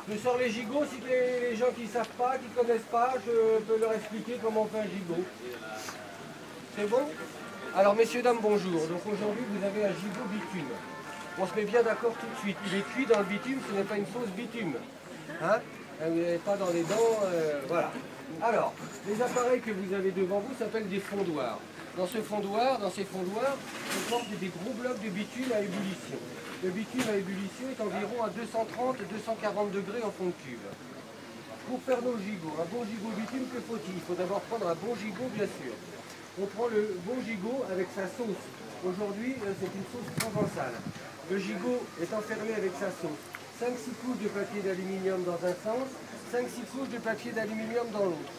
Je sors les gigots, si les gens qui ne savent pas, qui ne connaissent pas, je peux leur expliquer comment on fait un gigot. C'est bon? Alors messieurs, dames, bonjour. Donc aujourd'hui, vous avez un gigot bitume. On se met bien d'accord tout de suite. Il est cuit dans le bitume, ce n'est pas une sauce bitume. Hein? Vous n'avez pas dans les dents, voilà. Alors, les appareils que vous avez devant vous s'appellent des fondoirs. Dans ces fondoirs, on porte des gros blocs de bitume à ébullition. Le bitume à ébullition est environ à 230-240 degrés en fond de cuve. Pour faire nos gigots, un bon gigot bitume, que faut-il? Il faut d'abord prendre un bon gigot, bien sûr. On prend le bon gigot avec sa sauce. Aujourd'hui, c'est une sauce provençale. Le gigot est enfermé avec sa sauce. 5-6 couches de papier d'aluminium dans un sens, 5-6 couches de papier d'aluminium dans l'autre.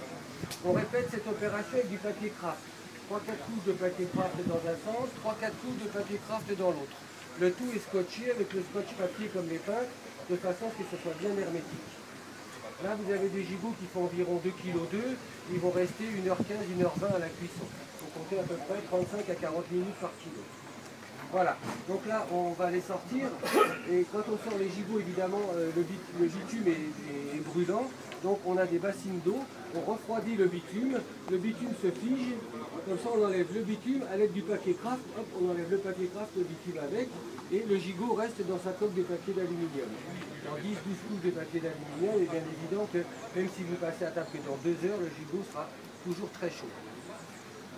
On répète cette opération avec du papier craft. 3-4 couches de papier craft dans un sens, 3-4 couches de papier craft dans l'autre. Le tout est scotché avec le scotch papier comme les peintres, de façon à ce que ce soit bien hermétique. Là, vous avez des gigots qui font environ 2,2 kg. Ils vont rester 1h15, 1h20 à la cuisson. Vous comptez à peu près 35 à 40 minutes par kilo. Voilà, donc là on va les sortir, et quand on sort les gigots, évidemment le bitume est brûlant, donc on a des bassines d'eau, on refroidit le bitume se fige, comme ça on enlève le bitume à l'aide du papier craft, hop, on enlève le papier craft, le bitume avec, et le gigot reste dans sa coque de papier d'aluminium. Dans 10-12 couches de papier d'aluminium, il est bien évident que même si vous passez à table que dans 2 heures, le gigot sera toujours très chaud.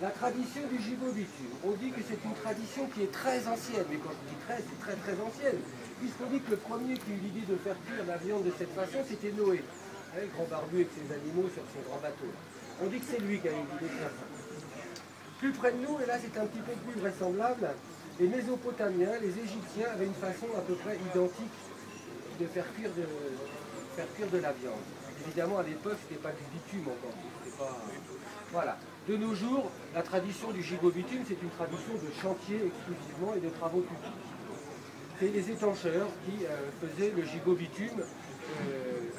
La tradition du gigot bitume, on dit que c'est une tradition qui est très ancienne, mais quand je dis très, c'est très très ancienne, puisqu'on dit que le premier qui eut l'idée de faire cuire la viande de cette façon, c'était Noé, le grand barbu avec ses animaux sur son grand bateau. On dit que c'est lui qui a eu l'idée de faire ça. Plus près de nous, et là c'est un petit peu plus vraisemblable, les Mésopotamiens, les Égyptiens avaient une façon à peu près identique de faire cuire de la viande. Évidemment, à l'époque, ce n'était pas du bitume encore. Voilà. De nos jours, la tradition du gigot bitume, c'est une tradition de chantier exclusivement et de travaux publics. C'est les étancheurs qui faisaient le gigot bitume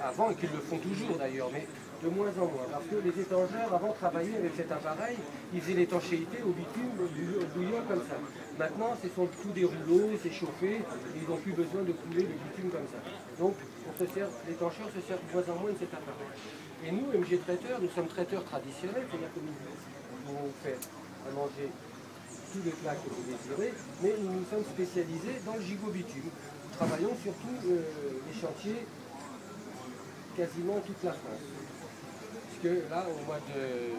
avant, et qui le font toujours d'ailleurs, mais de moins en moins. Parce que les étancheurs, avant, travaillaient avec cet appareil, ils faisaient l'étanchéité au bitume, bouillant comme ça. Maintenant, ce sont tous des rouleaux, c'est chauffé, et ils n'ont plus besoin de couler le bitume comme ça. Donc, l'étancheur se sert de moins en moins de cet appareil. Et nous, MG Traiteurs, nous sommes traiteurs traditionnels, c'est-à-dire que nous pouvons vous faire à manger tous les plats que vous désirez, mais nous nous sommes spécialisés dans le gigot bitume. Nous travaillons sur tous les chantiers, quasiment toute la France. Puisque là, au mois de